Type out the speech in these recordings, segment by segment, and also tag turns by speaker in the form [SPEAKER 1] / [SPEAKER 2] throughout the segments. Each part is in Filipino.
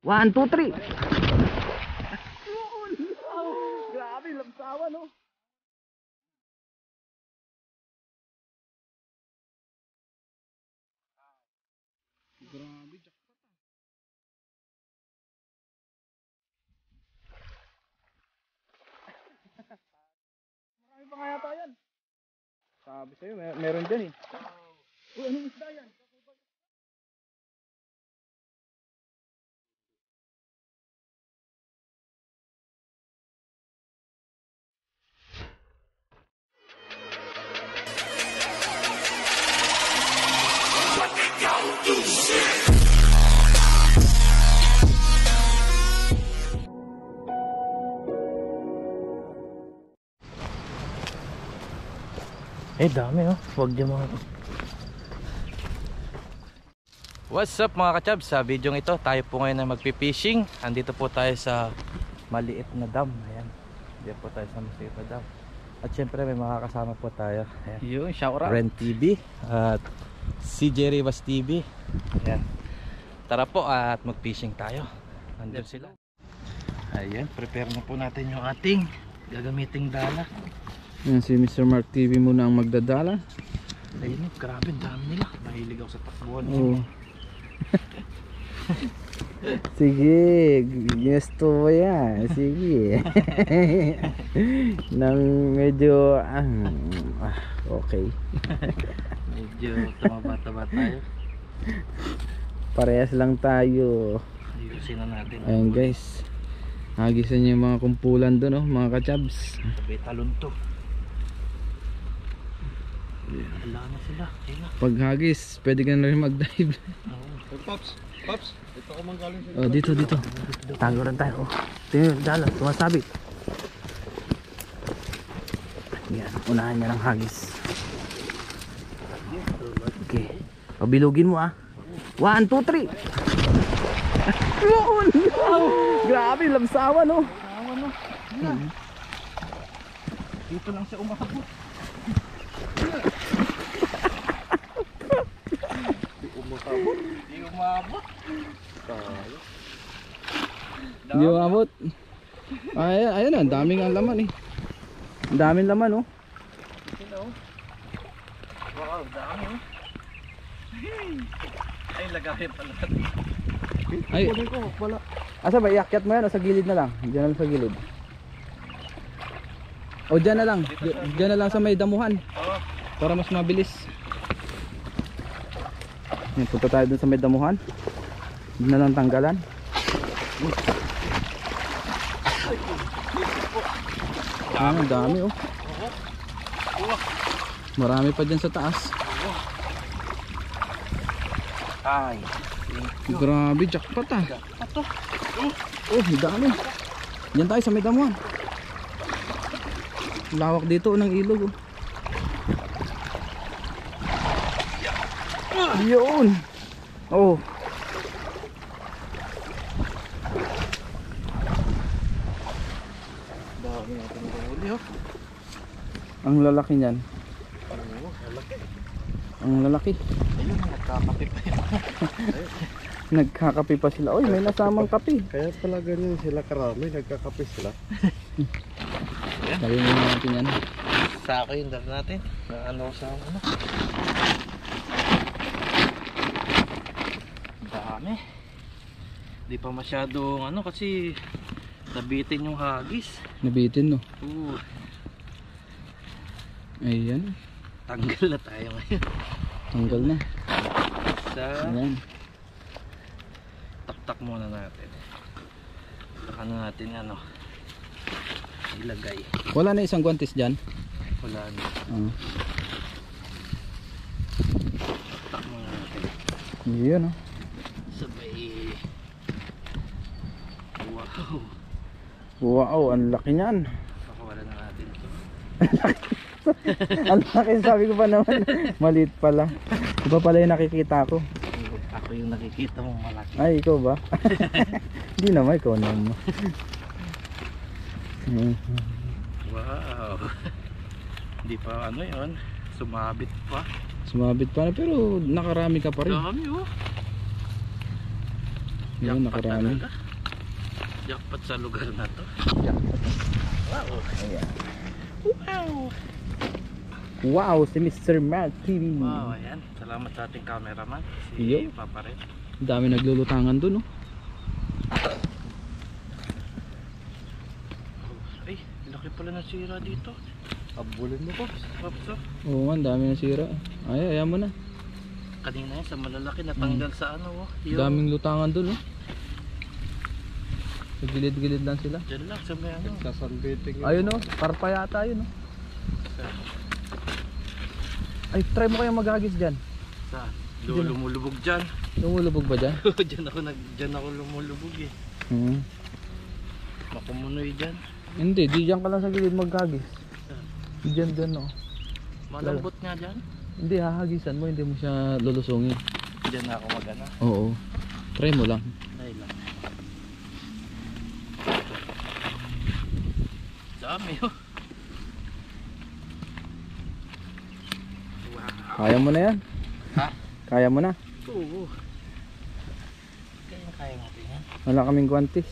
[SPEAKER 1] 1, 2, 3. Grabe, lamsawa no. Grabe, jackpot. Marami pa nga yata yan. Sabi sa'yo, meron dyan eh. Uy, anong isda yan? Dami oh. Huwag dyan mga. What's up mga kachabs? Sa video ito tayo po ngayon na magpipishing. Andito po tayo sa maliit na dam. Ayan. Dito po tayo sa maliit na dam. At syempre may makakasama po tayo. Ayan. Yung shout out Ren TV at CJ Rivas TV. Ayan. Tara po at magfishing tayo. Nandun sila. Ayan, prepare na po natin yung ating gagamiting dala.
[SPEAKER 2] Yan si Mr. Mark TV muna ang magdadala.
[SPEAKER 1] Ayun, grabe, dami nila. Mahilig ako sa takbuhan.
[SPEAKER 2] Oh. Sige, gusto mo yan. Sige. Nang medyo okay.
[SPEAKER 1] Medyo tumaba-taba tayo.
[SPEAKER 2] Parehas lang tayo.
[SPEAKER 1] Ayusin na natin.
[SPEAKER 2] Ayan guys, hagisan niyo yung mga kumpulan doon, mga kachabs.
[SPEAKER 1] Sabi talon to. Wala na sila.
[SPEAKER 2] Pag hagis, pwede ka na rin mag-dive.
[SPEAKER 1] Pops, ito ko manggaling sa.
[SPEAKER 2] Oh, dito. Tago rin tayo. Tingnan, dala, sumasabit. Yan, unahan niya ng hagis. Okay. Pabilugin mo 1, 2, 3. Yun! Grabe, lamsawa no.
[SPEAKER 1] Dito lang siya umabot. Di umabot.
[SPEAKER 2] Di umabot. Ayun, ang daming ang laman eh. Ang daming laman oh.
[SPEAKER 1] Wow, dami oh. Ay, lagayan pala.
[SPEAKER 2] Ay,
[SPEAKER 1] Wala.
[SPEAKER 2] asa ba, iakyat mo yan o sa gilid na lang? Diyan na lang sa gilid. O diyan na lang. Diyan na lang sa may damuhan.
[SPEAKER 1] Oo.
[SPEAKER 2] Para mas mabilis. Yan, punta tayo dun sa may damuhan. Diyan na lang tanggalan. Ang dami oh. Marami pa dyan sa taas.
[SPEAKER 1] Ay.
[SPEAKER 2] Grabe, jackpot
[SPEAKER 1] Ato.
[SPEAKER 2] Oh, dami. Diyan tayo sa may damuhan. Lawak dito ng ilog oh. Yun. Oh.
[SPEAKER 1] Dami natin huli oh.
[SPEAKER 2] Ang lalaki niyan.
[SPEAKER 1] Oo, lalaki.
[SPEAKER 2] Ang lalaki.
[SPEAKER 1] Ayun, nagkakape pa yun.
[SPEAKER 2] Nagkakape pa sila. Oy, may nasamang kape.
[SPEAKER 3] Kaya pala ganyan sila karami, nagkakape sila.
[SPEAKER 2] Sabi mo natin yan.
[SPEAKER 1] Sa ako yung dala natin. Na ano sa ano. Dami. Di pa masyadong ano kasi nabitin yung hagis.
[SPEAKER 2] Nabitin no.
[SPEAKER 1] Oo.
[SPEAKER 2] Ayan.
[SPEAKER 1] Tanggal na tayo ngayon.
[SPEAKER 2] Tanggal na.
[SPEAKER 1] Sa
[SPEAKER 2] Ayan.
[SPEAKER 1] taktak muna natin. Taktak na natin ano. Ilagay.
[SPEAKER 2] Wala na isang guantes dyan.
[SPEAKER 1] Wala na. Taktak muna natin.
[SPEAKER 2] Yun oh.
[SPEAKER 1] Sabay. Wow.
[SPEAKER 2] Wow, ang laki niyan.
[SPEAKER 1] Pakawala na natin ito.
[SPEAKER 2] Ang laki, sabi ko pa naman. Maliit pala. Iba pala yung nakikita ko.
[SPEAKER 1] Ako yung nakikita mong malaki.
[SPEAKER 2] Ay, ikaw ba? Hindi naman, ikaw naman.
[SPEAKER 1] Wow. Hindi pa ano yun. Sumabit pa.
[SPEAKER 2] Sumabit pa na pero nakarami ka pa rin.
[SPEAKER 1] Dami oh.
[SPEAKER 2] Yun,
[SPEAKER 1] Jackpot
[SPEAKER 2] nakarami.
[SPEAKER 1] talaga. Jackpot sa lugar na to.
[SPEAKER 2] Jackpot.
[SPEAKER 1] Wow.
[SPEAKER 2] Ayan.
[SPEAKER 1] Wow.
[SPEAKER 2] Wow, si Mr. Mark TV.
[SPEAKER 1] Wow, ayan. Salamat sa ating cameraman. Si
[SPEAKER 2] Yo.
[SPEAKER 1] Papa Red.
[SPEAKER 2] Ang dami naglulutangan dun, oh.
[SPEAKER 1] Ay, laki pala ng sira dito.
[SPEAKER 3] Abulin mo pa.
[SPEAKER 1] Pops, oh.
[SPEAKER 2] Oo, ang dami nasira. Ay, ayan mo na.
[SPEAKER 1] Kanina yan sa malalaki natanggal sa ano, oh.
[SPEAKER 2] Ang daming lutangan dun, oh. Sa gilid-gilid lang sila.
[SPEAKER 1] Diyan lang sa may ano.
[SPEAKER 3] Sa sunbathing yun.
[SPEAKER 2] Ayun, oh. Karpa yata yun, oh. Ay, try mo kayang maghagis dyan.
[SPEAKER 1] Sa lumulubog dyan.
[SPEAKER 2] Lumulubog ba dyan?
[SPEAKER 1] Dyan ako lumulubog eh.
[SPEAKER 2] Hmm.
[SPEAKER 1] Makumunoy dyan.
[SPEAKER 2] Hindi, di dyan ka lang sa gilid maghagis. Dyan, oh.
[SPEAKER 1] Malambot nga dyan.
[SPEAKER 2] Hindi, hahagisan mo, hindi mo siya lulusungin.
[SPEAKER 1] Dyan ako magana.
[SPEAKER 2] Oo. Try mo lang.
[SPEAKER 1] Dahil lang. Dami oh. Wow.
[SPEAKER 2] Kaya mo na yan.
[SPEAKER 1] Ha?
[SPEAKER 2] Kaya mo na.
[SPEAKER 1] Oo. Kaya natin yan.
[SPEAKER 2] Wala kaming guantes.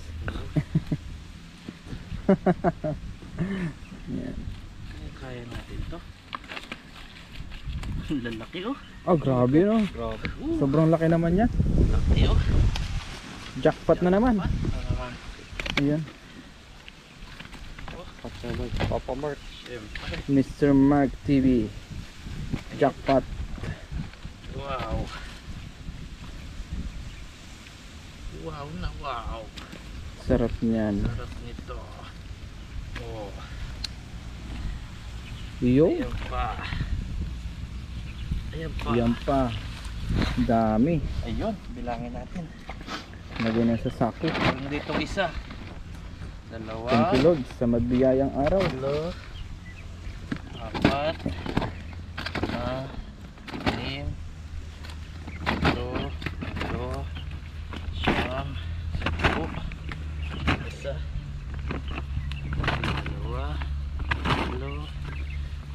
[SPEAKER 2] Yan.
[SPEAKER 1] Kaya natin to. Lalaki oh.
[SPEAKER 2] Oh, grabe, no?
[SPEAKER 3] Grabe.
[SPEAKER 2] Sobrang laki naman yan.
[SPEAKER 1] Laki oh.
[SPEAKER 2] Jackpot na naman. Ayan.
[SPEAKER 3] Patsaman. Papa Mark.
[SPEAKER 1] Siyempre.
[SPEAKER 2] Mr. Mark TV. Jackpot.
[SPEAKER 1] Wow. Wow na wow.
[SPEAKER 2] Sarap niyan.
[SPEAKER 1] Sarap nito. Oh.
[SPEAKER 2] Yo.
[SPEAKER 1] Ayan pa. Ayan pa.
[SPEAKER 2] Yan pa. Dami.
[SPEAKER 1] Ayun, bilangin natin.
[SPEAKER 2] Lagay na sa sako.
[SPEAKER 1] Meron ditong isa. Dalawa.
[SPEAKER 2] Thank you, Lord, sa magbiyayang araw.
[SPEAKER 1] Tatlo. Apat. Lima. Anim. Ito. Ito. Siyam. Sampu. Isa. Dalawa. Tatlo.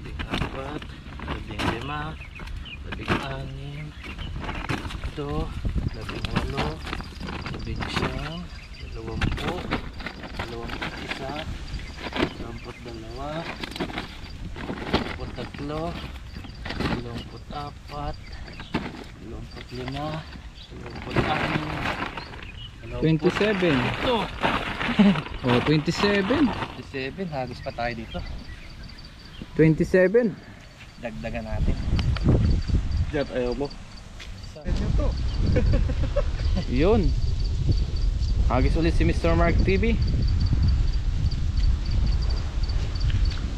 [SPEAKER 1] Labing apat. Labing lima. Labing anim. Ito. Labing walo. Labing siyam. 20. 21. 22. 23. 24. 25. 26.
[SPEAKER 2] 27.
[SPEAKER 1] Ito.
[SPEAKER 2] Oh, 27.
[SPEAKER 1] 27. Hagis pa tayo dito.
[SPEAKER 2] 27.
[SPEAKER 1] Dagdagan natin.
[SPEAKER 3] Diyan, ayaw mo.
[SPEAKER 2] Yun. Hagis ulit si Mr. Mark TV.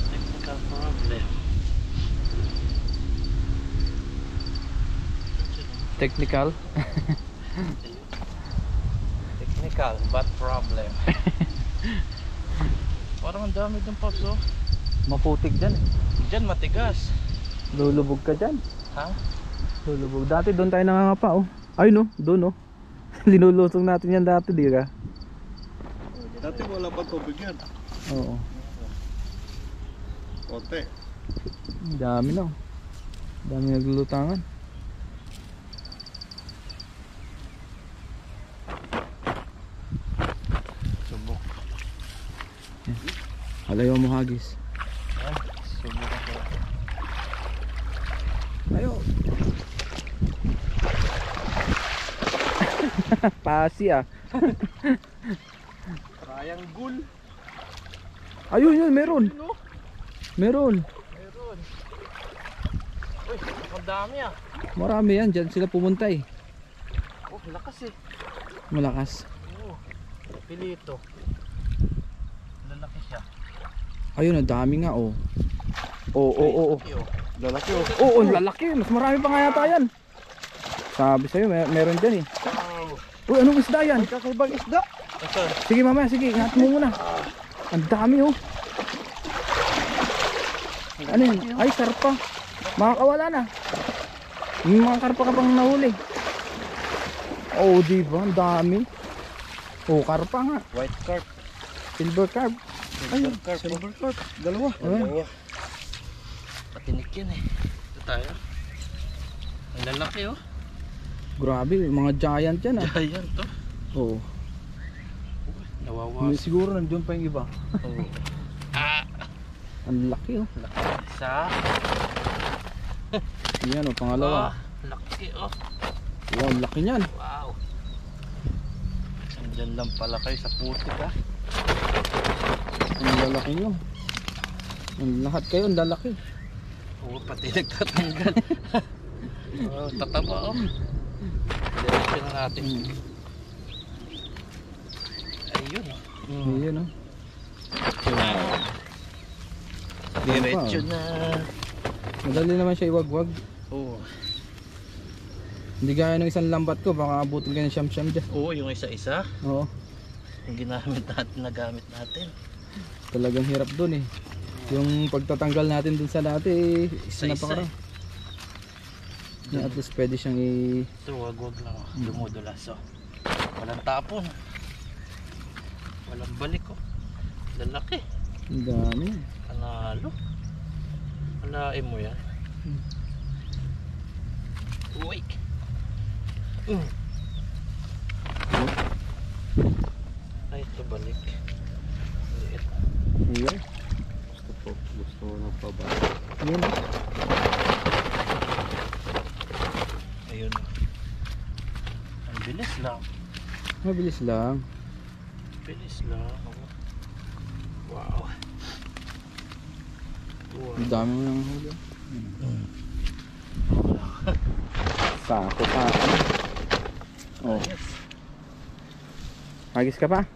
[SPEAKER 1] Technical problem.
[SPEAKER 2] Technical.
[SPEAKER 1] Technical but problem. Parang ang dami dun Pops oh.
[SPEAKER 2] Maputik dyan, eh.
[SPEAKER 1] Diyan matigas.
[SPEAKER 2] Lulubog ka dyan.
[SPEAKER 1] Ha?
[SPEAKER 2] Lulubog. Dati doon tayo nangangapa, oh. Ay, no. Doon, oh. Linulusong natin yan dati, di ka?
[SPEAKER 3] Dati wala pa tubig yan.
[SPEAKER 2] Oo.
[SPEAKER 3] Konti.
[SPEAKER 2] Ang dami na, oh. Dami naglulutangan.
[SPEAKER 1] Subok.
[SPEAKER 2] Halayo mo hagis.
[SPEAKER 1] Ayan. Subok ako.
[SPEAKER 2] Ayo. Pasi, ah.
[SPEAKER 1] Triangle.
[SPEAKER 2] Ayun, yun, meron.
[SPEAKER 1] No?
[SPEAKER 2] Meron.
[SPEAKER 1] Meron. Uy, ang dami ah.
[SPEAKER 2] Marami yan. Diyan sila pumunta, eh.
[SPEAKER 1] Oh, lakas eh.
[SPEAKER 2] Malakas.
[SPEAKER 1] Oo. Pilito. Lalaki siya.
[SPEAKER 2] Ayun, ang dami nga, oh. Oo, oo, oo.
[SPEAKER 1] Laki, oh.
[SPEAKER 3] Lalaki oh.
[SPEAKER 2] Oo, ang lalaki. Mas marami pa nga yata yan. Sabi sa'yo, meron dyan, eh.
[SPEAKER 1] Wow.
[SPEAKER 2] Uy, anong isda yan?
[SPEAKER 3] Kakaibang isda.
[SPEAKER 1] Asan?
[SPEAKER 2] Sige, mamaya, sige. Ingat mo muna. Ang dami, oh. Ano yun? Ay, karpa. Makakawala na. Yung mga karpa ka pang nahuli. Oh, diba? Ang dami. Oh, karpa nga.
[SPEAKER 1] White carp.
[SPEAKER 2] Silver carp.
[SPEAKER 1] Silver carp.
[SPEAKER 3] Silver carp. Dalawa.
[SPEAKER 2] Ayun.
[SPEAKER 1] Patinik yan eh. Ito tayo. Ang lalaki oh.
[SPEAKER 2] Grabe, mga giant yan, ah.
[SPEAKER 1] Giant to.
[SPEAKER 2] Oo.
[SPEAKER 1] Nawawas.
[SPEAKER 2] Siguro nandiyon pa yung iba.
[SPEAKER 1] Oo.
[SPEAKER 2] Ang laki oh.
[SPEAKER 1] Isa.
[SPEAKER 2] Yan oh, pangalawa.
[SPEAKER 1] Laki oh.
[SPEAKER 2] Wow, ang laki niyan.
[SPEAKER 1] Wow. Andyan lang pala kayo sa putik ah.
[SPEAKER 2] Ang lalaki nyo. Ang lahat kayo, ang lalaki.
[SPEAKER 1] Oo, pati nagtatanggal. Oh, tataba oh. Diretso na natin. Ayun oh.
[SPEAKER 2] Ayun oh.
[SPEAKER 1] Diretso na.
[SPEAKER 2] Madali naman siya iwagwag.
[SPEAKER 1] Oo.
[SPEAKER 2] Hindi gaya ng isang lambat ko, baka abutin ka ng siyam-siyam dyan.
[SPEAKER 1] Oo, yung isa-isa.
[SPEAKER 2] Oo.
[SPEAKER 1] Yung ginamit natin, nagamit natin.
[SPEAKER 2] Talagang hirap dun eh. Yung pagtatanggal natin dun sa dati,
[SPEAKER 1] Isa-isa
[SPEAKER 2] napakara.
[SPEAKER 1] eh.
[SPEAKER 2] Yeah, at least pwede siyang
[SPEAKER 1] Ito, wag-wag lang oh. Dumudulas oh. Walang tapon. Walang balik oh. Lalaki.
[SPEAKER 2] Ang dami.
[SPEAKER 1] Panalo. Alain mo yan. Uy. Ay, ito balik. Liit.
[SPEAKER 2] Ayun.
[SPEAKER 3] Gusto ko na pa ba?
[SPEAKER 2] Ayun.
[SPEAKER 1] Ayun. Ang bilis lang.
[SPEAKER 2] Mabilis lang.
[SPEAKER 1] Bilis lang. Wow. Wow.
[SPEAKER 2] Ang dami mo nang huli. Sako pa. Oh.
[SPEAKER 1] Yes.
[SPEAKER 2] Hagis ka pa?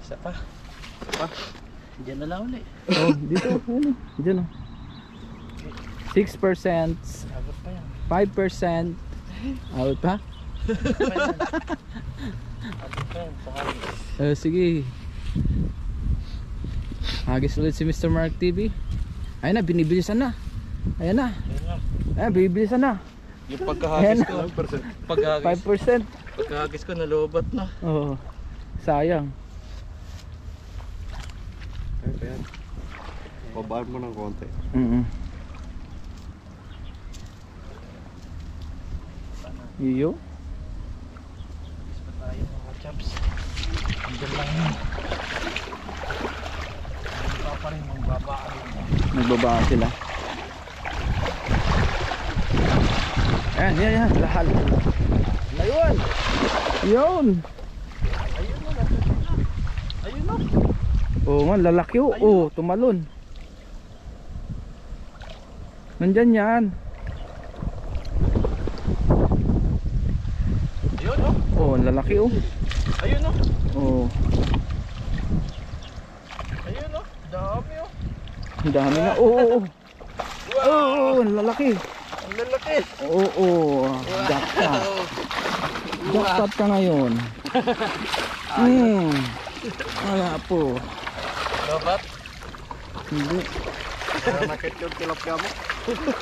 [SPEAKER 1] Isa pa. Diyan na lang ulit.
[SPEAKER 2] Oh, dito. Ano? Diyan oh. 6%, 5%.
[SPEAKER 1] Abot pa yan.
[SPEAKER 2] Out pa?
[SPEAKER 1] Abot pa yan. Sa hagis.
[SPEAKER 2] Sige. Hagis ulit si Mr. Mark TV. Ayun na, binibilisan na. Ayan na.
[SPEAKER 1] Ayun na.
[SPEAKER 2] Ayan, binibilisan na.
[SPEAKER 1] Yung pagkahagis ko. Pagkahagis.
[SPEAKER 2] 5%.
[SPEAKER 1] Pagkahagis ko nalobat na.
[SPEAKER 2] Oo. Sayang.
[SPEAKER 3] Ayan. Babaan mo ng konti.
[SPEAKER 2] Iyo.
[SPEAKER 1] Hagis pa tayo mga chaps. Andyan lang yun. Hindi pa rin yung babaan.
[SPEAKER 2] Nagbaba sila. Ayan. Lahal. Ayun. Yun.
[SPEAKER 1] Ayun na. Ayun na.
[SPEAKER 2] Oo nga, lalaki oh. Oo, tumalon. Nandyan yan.
[SPEAKER 1] Ayun no.
[SPEAKER 2] Oo, lalaki oh.
[SPEAKER 1] Ayun no.
[SPEAKER 2] Oo.
[SPEAKER 1] Ayun no. Dami oh.
[SPEAKER 2] Ang dami na. Oo. Oo, lalaki.
[SPEAKER 1] Ang lalaki.
[SPEAKER 2] Oo. Jackpot. Jackpot ka ngayon. Wala po.
[SPEAKER 1] Lobat.
[SPEAKER 2] Hindi.
[SPEAKER 3] Nakit yung tilapia mo.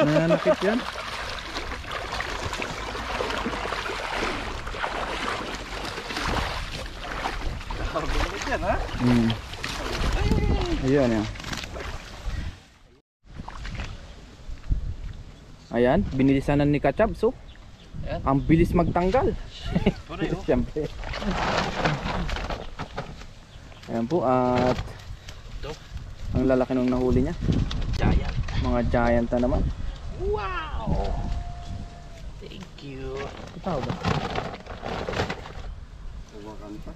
[SPEAKER 2] Nananakit yan.
[SPEAKER 1] Bilis yan ha.
[SPEAKER 2] Ayan yan. Ayan, binilisanan ni Kachabs oh.
[SPEAKER 1] Ayan.
[SPEAKER 2] Ang bilis magtanggal.
[SPEAKER 1] Pure oh.
[SPEAKER 2] Siyempre. Ayan po at
[SPEAKER 1] Ito.
[SPEAKER 2] ang lalaki nung nahuli niya.
[SPEAKER 1] Giant.
[SPEAKER 2] Mga giant na naman.
[SPEAKER 1] Wow. Thank you.
[SPEAKER 2] Ito ba?
[SPEAKER 3] Huwakan pa.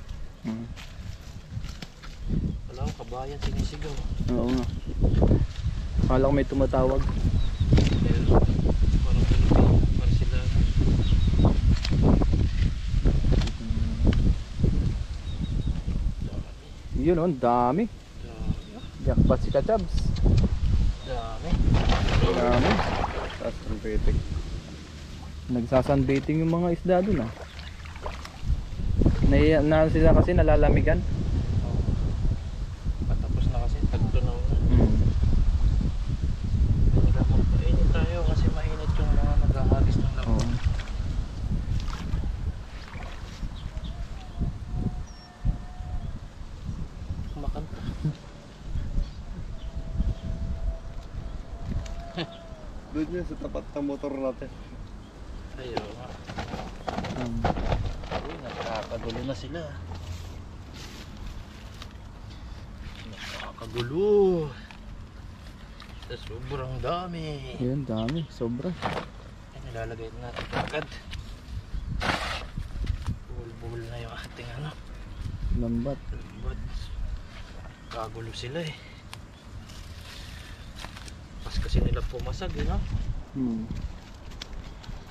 [SPEAKER 1] Wala akong kabayan sinisigaw.
[SPEAKER 2] Oo nga. Akala ko may tumatawag.
[SPEAKER 1] Pero parang Pilipino. Parang sila.
[SPEAKER 2] Yun oh, ang dami. Jackpot si Kachabs.
[SPEAKER 1] Dami.
[SPEAKER 2] Dami.
[SPEAKER 3] Tapos ang pitik.
[SPEAKER 2] Nagsasunbaiting yung mga isda dun ah. Na sila kasi nalalamigan.
[SPEAKER 1] Patapos na kasi tagtunaw na. Hindi mo painit tayo kasi mainit yung mga naghahagis ng lamok.
[SPEAKER 2] Oo.
[SPEAKER 1] Kumakanta.
[SPEAKER 3] Doon yun sa tapat ng motor natin.
[SPEAKER 1] Ayaw nga. Nakakagulo na sila. Nakakagulo. Sa sobrang dami.
[SPEAKER 2] Yan, dami. Sobra.
[SPEAKER 1] Yan, ilalagay natin agad. Buhol-buhol na yung ating ano.
[SPEAKER 2] Lambat.
[SPEAKER 1] Lambat. Kagulo sila eh. Pas kasi nila pumasag eh, no?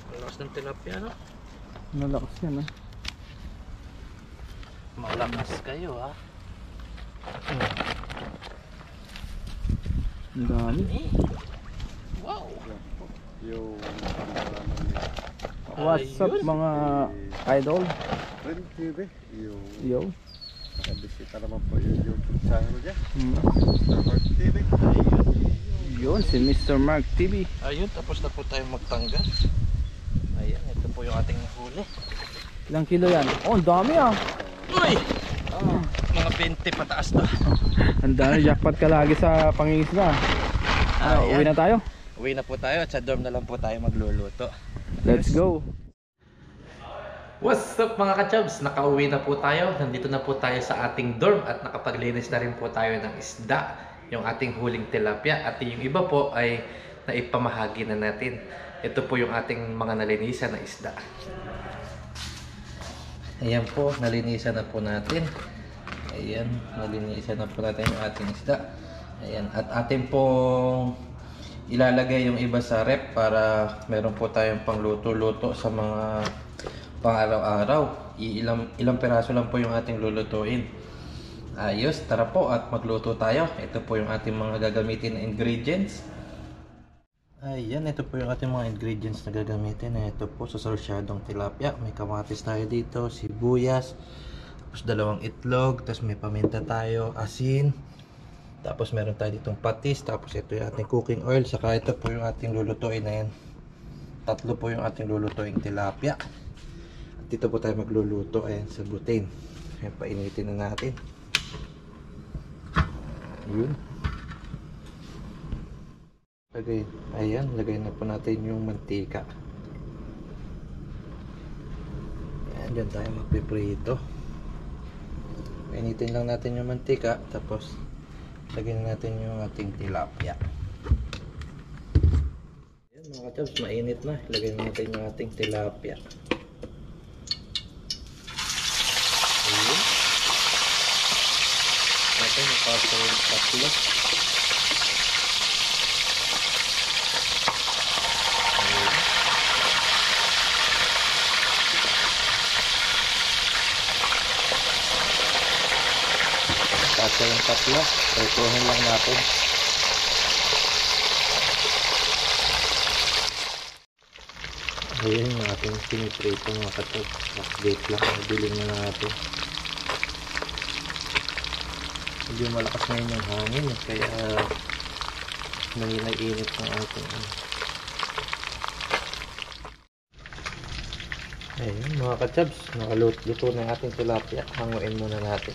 [SPEAKER 1] Malakas ng tilapia, no?
[SPEAKER 2] Nalakas yan, ha?
[SPEAKER 1] Malakas kayo, ha?
[SPEAKER 2] Ang dami.
[SPEAKER 1] Wow!
[SPEAKER 3] Yung
[SPEAKER 2] What's up,
[SPEAKER 1] Ayun.
[SPEAKER 2] mga idol?
[SPEAKER 3] Friend TV. Yung
[SPEAKER 2] Yo.
[SPEAKER 3] bisita naman po yung YouTube channel niya.
[SPEAKER 2] Hmm.
[SPEAKER 3] Mr. Mark TV.
[SPEAKER 2] Yun, si Mr. Mark TV.
[SPEAKER 1] Ayun, tapos na po tayong magtanggal. Ayan, ito po yung ating nahuli.
[SPEAKER 2] Ilang kilo yan? Oh, ang dami, ah.
[SPEAKER 1] Uy! Mga 20 pataas to.
[SPEAKER 2] Ang dami, jackpot ka lagi sa pangingisda.
[SPEAKER 1] Ayan.
[SPEAKER 2] Uwi na tayo.
[SPEAKER 1] Uwi na po tayo at sa dorm na lang po tayo magluluto.
[SPEAKER 2] Let's go.
[SPEAKER 1] What's up mga kachabs? Nakauwi na po tayo. Nandito na po tayo sa ating dorm at nakapaglinis na rin po tayo ng isda. Yung ating huling tilapia at yung iba po ay naipamahagi na natin. Ito po yung ating mga nalinisan na isda. Ayan po, nalinisan na po natin. Ayan, nalinisan na po natin yung ating isda. Ayan, at atin pong ilalagay yung iba sa rep para meron po tayong pangluto-luto sa mga pang araw-araw. Ilang piraso lang po yung ating lulutuin. Ayos, tara po at magluto tayo. Ito po yung ating mga gagamitin na ingredients. Ayan, ito po yung ating mga ingredients na gagamitin. Ito po sa sarsyadong tilapia. May kamatis tayo dito, sibuyas, tapos 2 itlog, tapos may paminta tayo, asin, tapos meron tayo ditong patis, tapos ito yung ating cooking oil, saka ito po yung ating lulutuin na yan. 3 po yung ating lulutuing tilapia. At dito po tayo magluluto, ayan, sa butane. Ayan, painitin na natin. Yun. Lagay na po natin yung mantika. Ayan, dyan tayo magpiprito. Painitin lang natin yung mantika, tapos lagyan natin yung ating tilapia. Ayan mga kachabs, mainit na. Lagyan natin yung ating tilapia. Ayan. Natin ipasa yung 3. Pasa yung 3. Prituhin lang natin. Ayan yung ating piniprito mga katog. Update lang. Nabiling na natin. Medyo malakas ngayon yung hangin. Kaya nanginag-init ng ating Ayan mga kachabs. Nakaluto na yung ating tilapia. Hanguin muna natin.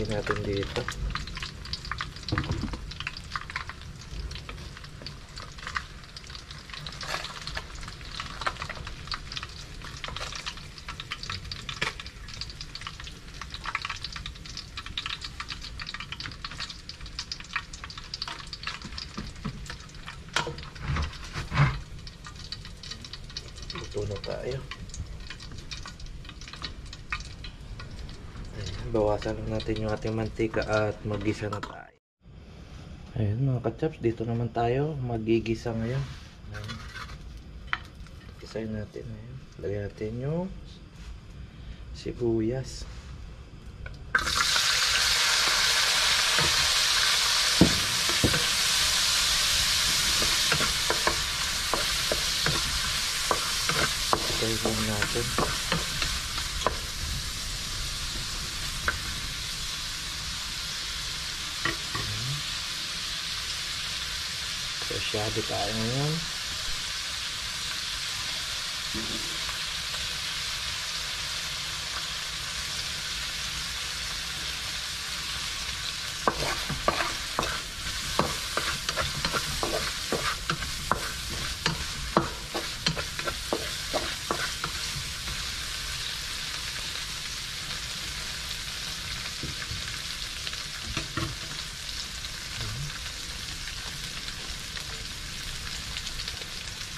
[SPEAKER 1] Natin dito. Luto na tayo. Bawasan lang natin yung ating mantika at maggisa na tayo. Ayun mga kachaps, dito naman tayo magigisa ngayon. Gisayin natin. Ayun. Lagyan natin yung sibuyas. Gisayin natin. Masyado tayo ngayon.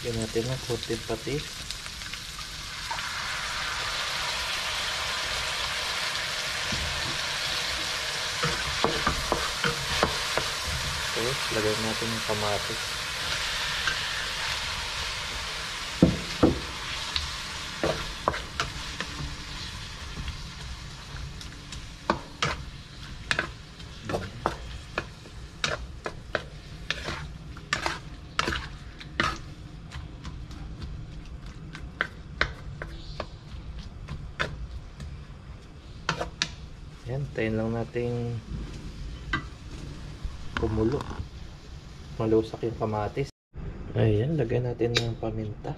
[SPEAKER 1] Lagyan natin ng konting patis. Tapos, lagyan natin yung kamatis. Yan, tayin lang natin kumulo. Malusak yung kamatis. Ayan, lagay natin ng paminta.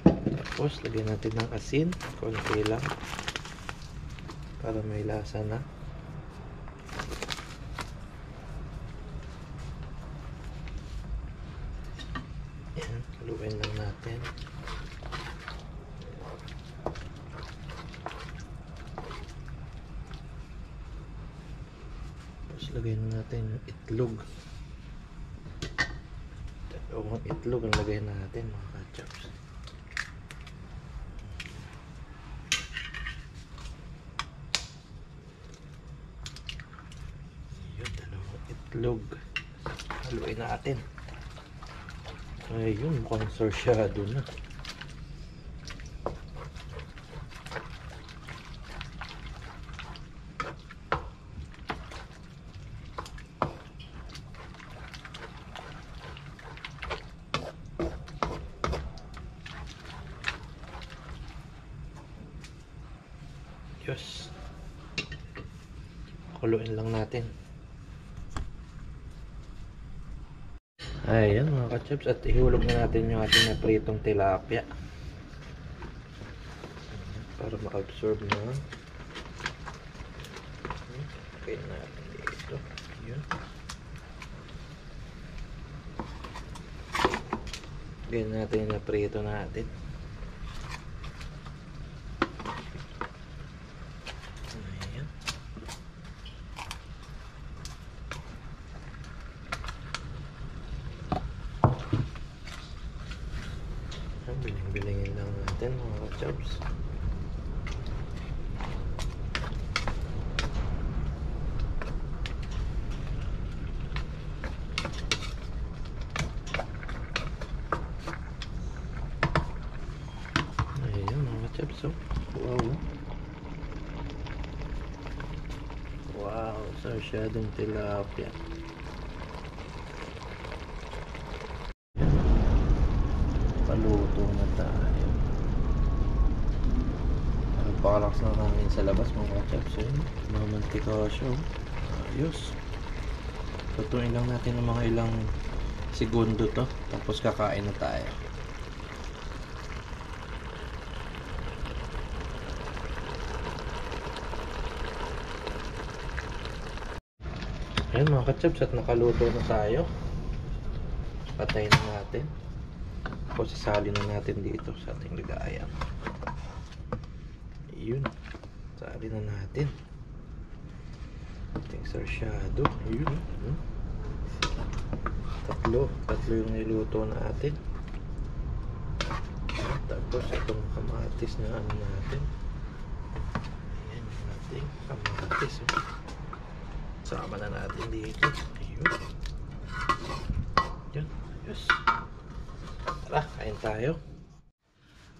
[SPEAKER 1] Tapos, lagyan natin ng asin. Konti lang. Para may lasa na. Ayan, haluin lang natin. Lagyan natin yung itlog. Dalawang itlog ang lagay natin mga kachaps. Yun, dalawang itlog. Haluin natin. Ayun, mukhang sarsyado na. Diyos. Kuluin lang natin. Ayan mga kachaps, at ihulog na natin yung ating napritong tilapia para ma-absorb na. Okay natin dito. Yun. Ganyan natin yung naprito natin. Biling-bilingin lang natin mga kachaps. Ayan mga kachaps, oh. Wow. Wow, sarsyadong tilapia. Paluto na tayo. Napakalakas na namin sa labas mga kachaps. Mamantika siya. Ayos. Tutuin lang natin ng mga ilang segundo to. Tapos kakain na tayo. Ayan mga kachaps, at nakaluto na tayo. Patayin na natin. Tapos sasalin na natin dito sa ating lagayan. Yun. Salin na natin. Ating sarsyado. Yun. Tatlo yung niluto natin. Tapos itong kamatis na ano natin. Ayan yung ating kamatis. Sama na natin dito. Ayun. Yun. Yes. Tara, kain tayo.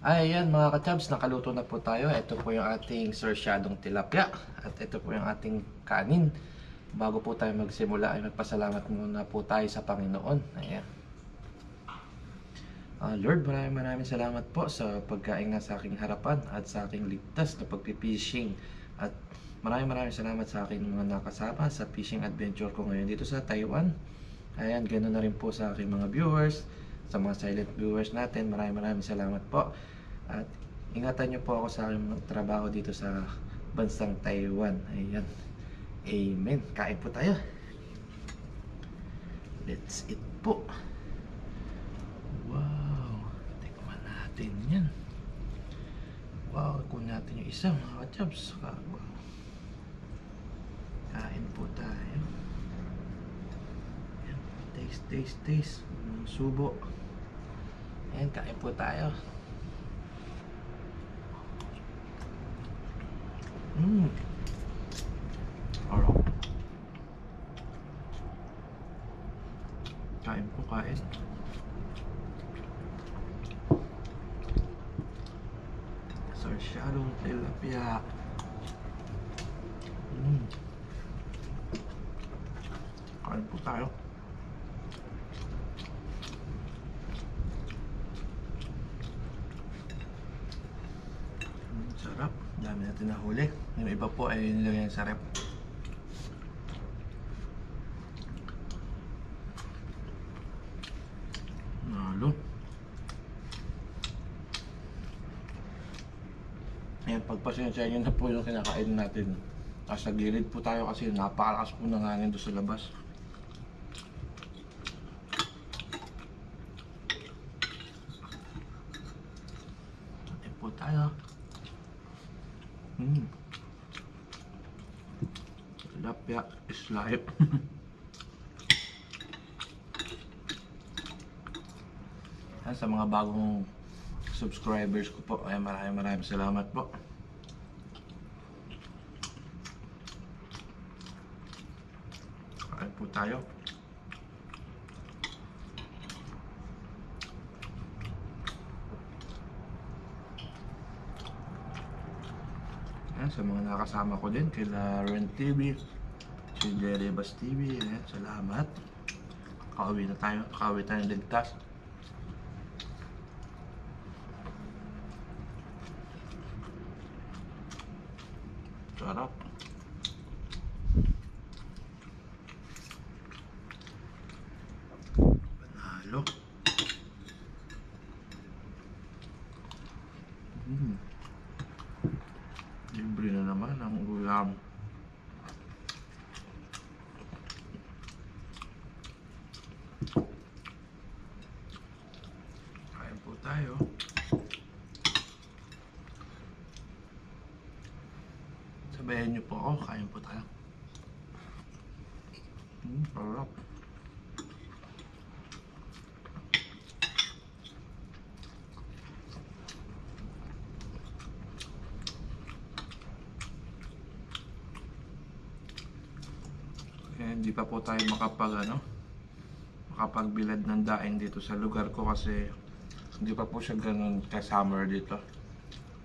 [SPEAKER 1] Ayan mga kachabs, nakaluto na po tayo. Ito po yung ating sarsyadong tilapia. At ito po yung ating kanin. Bago po tayo magsimula ay magpasalamat muna po tayo sa Panginoon. Ayan. Lord, maraming salamat po sa pagkain na sa aking harapan at sa aking ligtas na pagpipishing. At maraming salamat sa aking mga nakasama sa fishing adventure ko ngayon dito sa Taiwan. Ayan, ganoon na rin po sa aking mga viewers, sa mga silent viewers natin. Maraming salamat po. At ingatan niyo po ako sa aking trabaho dito sa bansang Taiwan. Ayan. Amen. Kain po tayo. Let's eat po. Wow. Tikman natin yan. Wow. Kunin natin yung isa mga kachabs. Wow. Kain po tayo. Ayan. Taste. Subo. Ayan, kain po tayo. Alright. Kain. Sarsyadong tilapia. Kain po tayo. Sarap. Dami natin nahuli. Yung iba po ay nilagyan sa rep. Nalo. Ayan, pagpasensya nyo na po yung kinakain natin. Sa gilid po tayo kasi napakalakas po ng hangin doon sa labas. Ayan po tayo. Tilapia is life. Sa mga bagong subscribers ko po, ay maraming salamat po. Kain po tayo. Sa mga nakasama ko din, kila Ren TV, si Jerry Bas TV, salamat. Kauwi tayo ligtas. Sarap. Panalo. Libre na naman ang ulam. Kain po tayo. Sabayan niyo po ako, kain po tayo. Sarap. Hindi pa po tayo makapagbilad ng daing dito sa lugar ko kasi hindi pa po siya ganun ka-summer dito.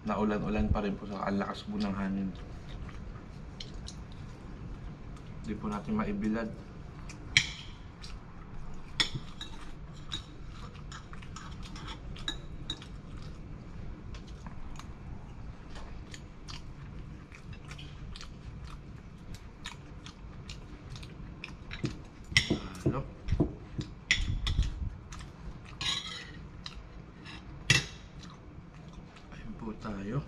[SPEAKER 1] Naulan-ulan pa rin po sa alakas po ng hangin. Hindi po natin maibilad. Ayun po tayo.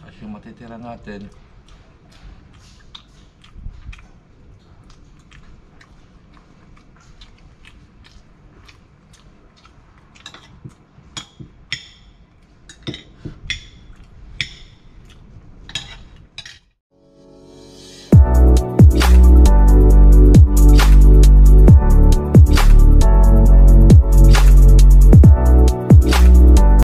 [SPEAKER 1] As yung matitira natin